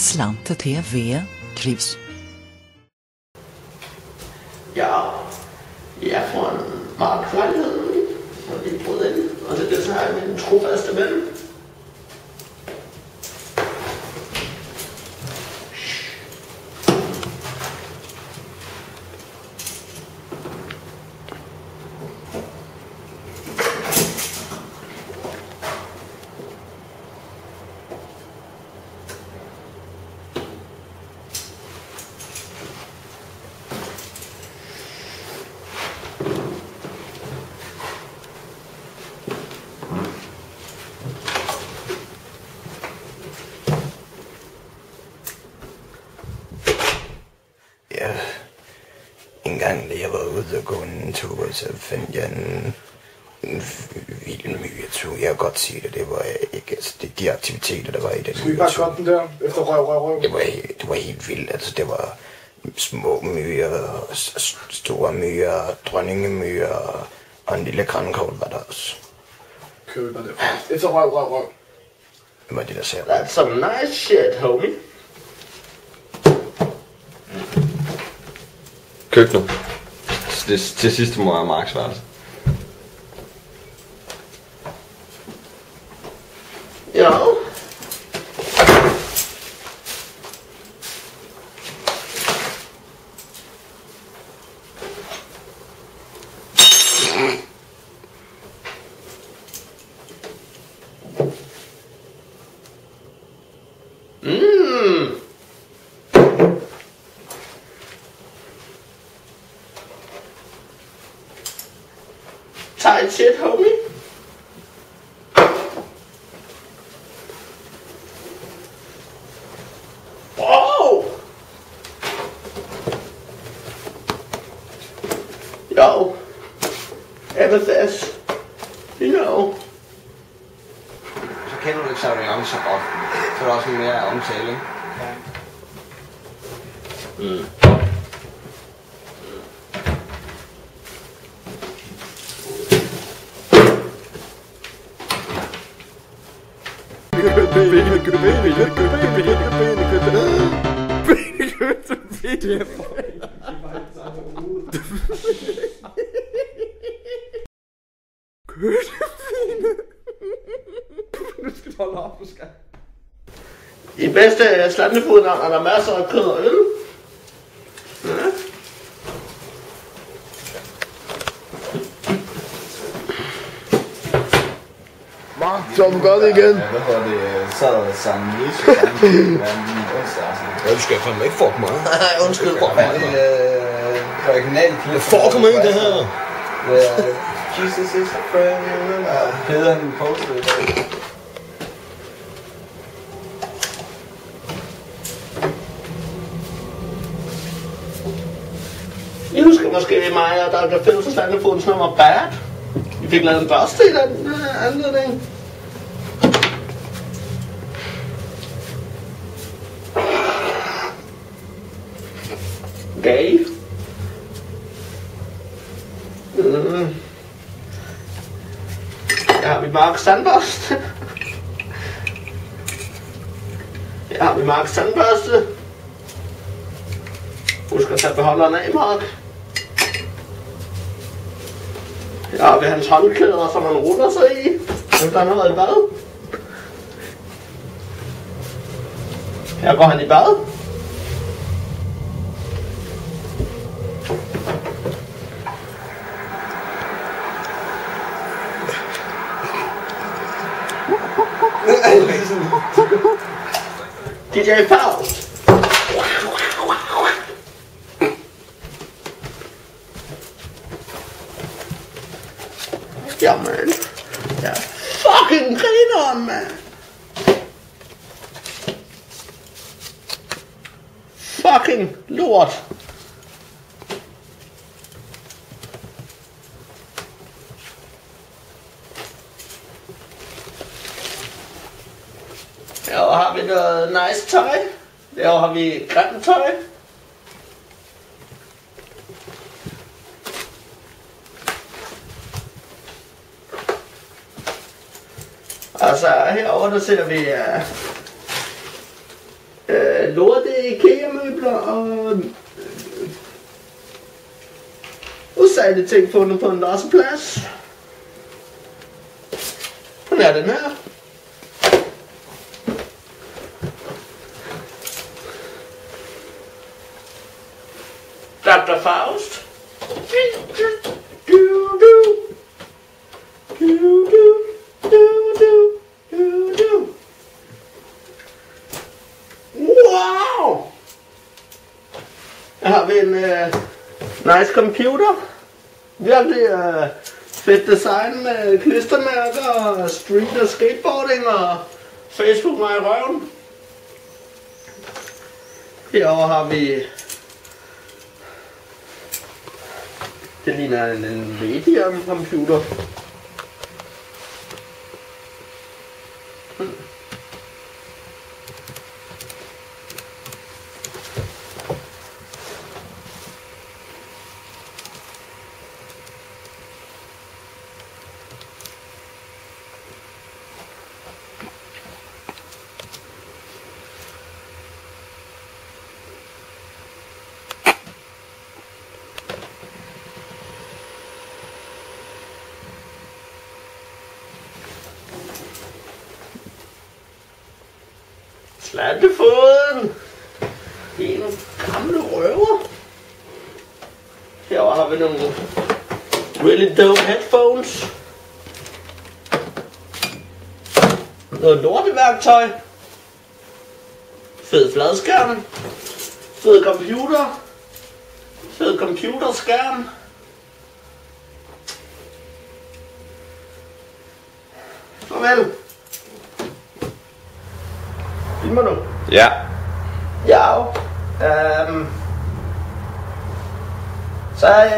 Slante TV trivs. Ja, jeg er fra en markedslejlighed, og det er brudt ind, og det så har jeg min trofaste ven. Ja, en gang da jeg var ude og gå en tur, så fandt jeg en vild myretur. Jeg kan godt sige det, det var ikke, altså de aktiviteter, der var i den. Skal vi bare godt den der, efter røv? Det var helt vildt, altså det var små myrer, store myrer, dronningemyrer, og en lille grankogl var der også. Kører vi bare derfra. Efter røv. Hvad var det, der sagde? That's some nice shit, homie. Køkkenet. Til sidst må jeg Marks værelse. Ja. Tight shit, homie. Wow. Yo. Amethyst. You know. Så kender du ikke Saurian så godt. Så er der også mere omtale, ikke? Nu skal du holde op, du skal. I bedste slantefodnavn er der masser af kød og øl. Ja. Så er du godt igen. Hvad hedder det? Så er der sang Jesus onsdag. Ja, du skal fandme ikke fuck mig. Nej, undskyld. Det originale klip. Jeg fucker mig ikke det her. Jesus is a friend. Peder han postet i dag. I husker måske mig, og der blev fælles og slantefodens nummer Bad. Vi fik lavet en børste i den anledning. Gay. Her har vi Marks tandbørste. Her har vi Marks tandbørste. Husk at tage beholderen af, Mark. Her har vi hans håndklæder, som han ruller sig i, efter han har været i bad. Her går han i bad. DJ Faust. Ja, man. Ja, fucking grineren, man. Fucking lort. Her har vi noget nice tøj. Der har vi grimt tøj. Og så herovre der ser vi lorte IKEA-møbler og usaglige ting fundet på en losseplads. Sådan er den her. Dr. Faust. Wow! Her har vi en nice computer. Virkelig fedt design med klistermærker og street og skateboarding og Facebook mig i røven. Herovre har vi... Det ligner en Medium computer. Slantefoden! En gamle røver. Herovre har vi nogle really dope headphones. Noget lorteværktøj. Fed fladskærm. Fed computer. Fed computerskærm. Farvel. Filmer du? Ja. Ja. Så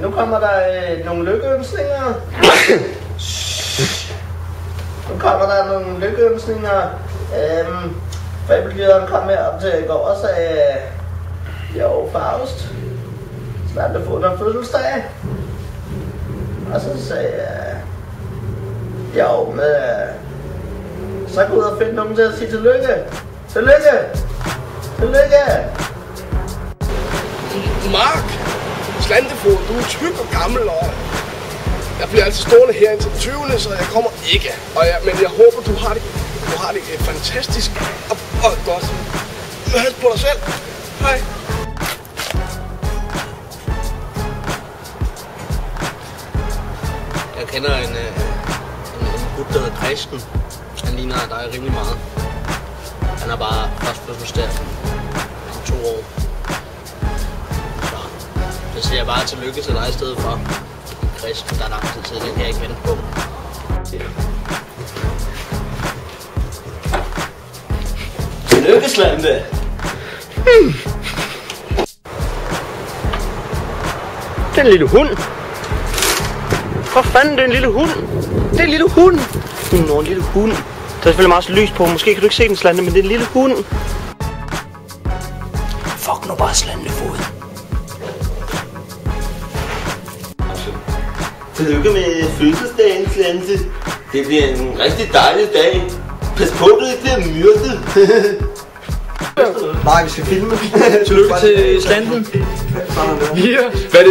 nu kommer der nogle lykkeønsninger. Nu kommer der nogle lykkeønsninger. Fabelgyderen kom herop til i går og sagde, jo, Faust, Slantefoden har fødselsdag. Og så sagde jeg, jo, med... Så gå ud og finde nogen til at sige tillykke. Tillykke! Tillykke! Mark! Slantefod, du er tyk og gammel, og jeg bliver altså stående her indtil 20'erne, så jeg kommer ikke. Men jeg håber, du har det fantastisk og godt. Pas på dig selv. Hej. Jeg kender en gut, der hedder Christian. Han ligner dig rimelig meget. Han er bare først fødselsdag om 2 år. Så det siger jeg bare tillykke til dig i stedet for Christian, der er lang tid til, den kan jeg ikke vente på. Tillykke, Slante! Den lille hund! Hvor fanden, det er en lille hund! Det er en lille hund! Nå, en lille hund. Der er selvfølgelig meget lys på. Måske kan du ikke se den, Slante, men det er en lille hund. Fuck nu bare Slantefod. Tillykke med fødselsdagen, Slante. Det bliver en rigtig dejlig dag. Pas på, du ikke bliver myrdet. Nej, vi skal filme. Tillykke til Slanten. Ja.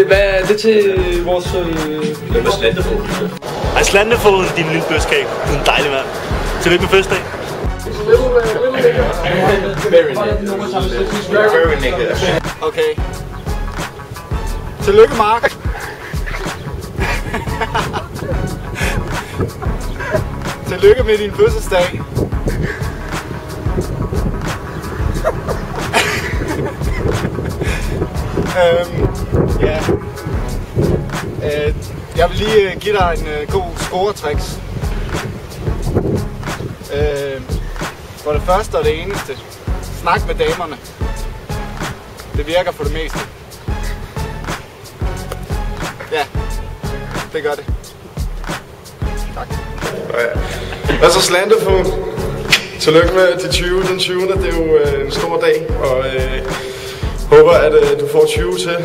Hvad er det til vores... Hvad med Slantefod? Ej, Slantefod, din lille bøskab. Du er en dejlig mand. Tillykke med fødselsdag. Very naked. Okay. Tillykke, Mark. Tillykke med din fødselsdag. Ja. Jeg vil lige give dig en god scoretricks. For det første og det eneste, snak med damerne. Det virker for det meste. Ja, det gør det. Tak. Hvad så, Slantefod? Tillykke med de 20. Den 20. Det er jo en stor dag, og håber, at du får 20 til.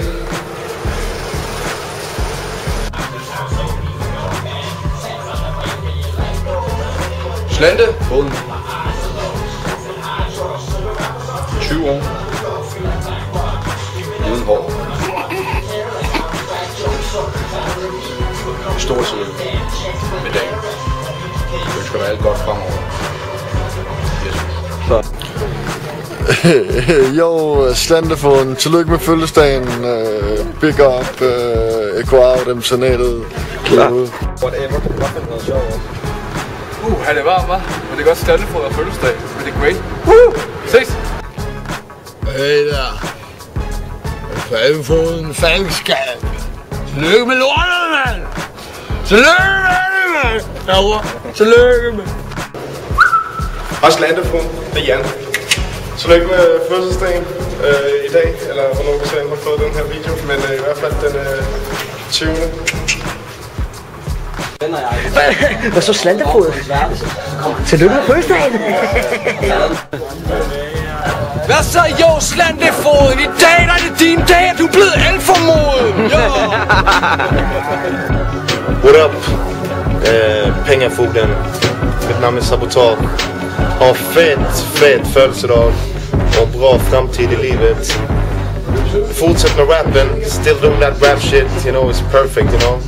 Slantefod. 20 igen. Uden hår. Stort tillykke med dagen. Jeg ønsker dig alt godt fremover. Jo, Slantefoden, tillykke med fødselsdagen. Big up, go out, M-sanatet. Klar. Whatever, kan du godt finde noget sjovt også. Han er varm, hva'? Men det er godt Slantefoden og fødselsdag. Men det er great. Ses! Hey der. Slantefoden, fandskab. Tillykke med lortet, mand! Tillykke med det, mand! Herovre. Tillykke med. Og Slantefoden, det er Jan. Tillykke med fødselsdagen i dag, eller hvornår du selv har fået den her video, men i hvert fald den 20. Hvad så Slantefod? Tillykke med fødselsdagen. Hvad så, jo, Slantefoden? I dag der er det din dag, du er blevet alfamoden! Jo! What up? Pengafogden. Mitt namn är Sabotage. Har fet födelsedag och en bra framtid i livet. Fortsätt med rappen, still doing that rap shit, you know, it's perfect, you know.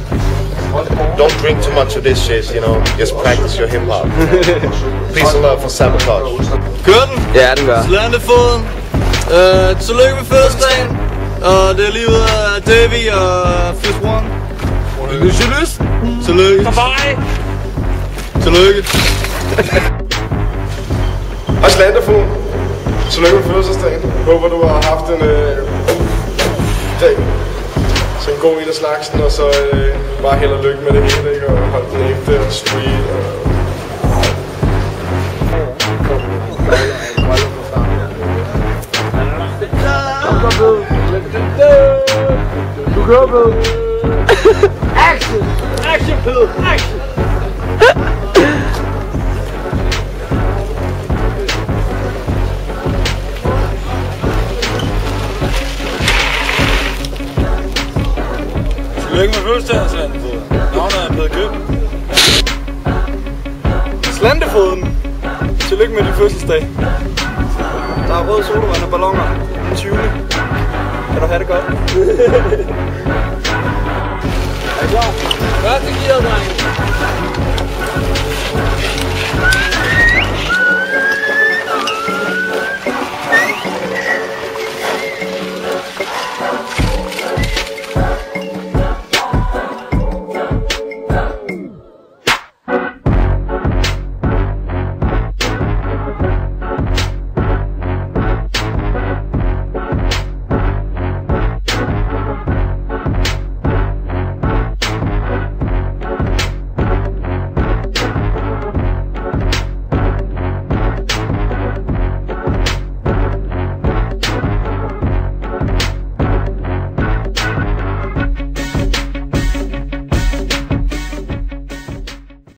Don't drink too much of this shit, you know, just practice your hip-hop. Peace and love for Sabotage. Kører den? Ja, den gør. Slantefoden. Tillykke med fødselsdagen. Og det er lige ud af Davy og Fifth One. Lyst. Tillykke. Bye. Tillykke. Og Slantefoden, tillykke med fødselsdagen. Håber du har haft en dag. Så en god en af slagsen, og så bare held og lykke med det hele, ikke? Og hold den ægte street. Du kører med. Action! Action, Peder! Action! Tillykke med fødselsdagen, Slantefoden. Navnet er Peder Køb. Slantefoden. Tillykke med din fødselsdag. Der er rød sodavand og balloner. 20. Kan du have det godt? Er I klar? Første gear, drenge.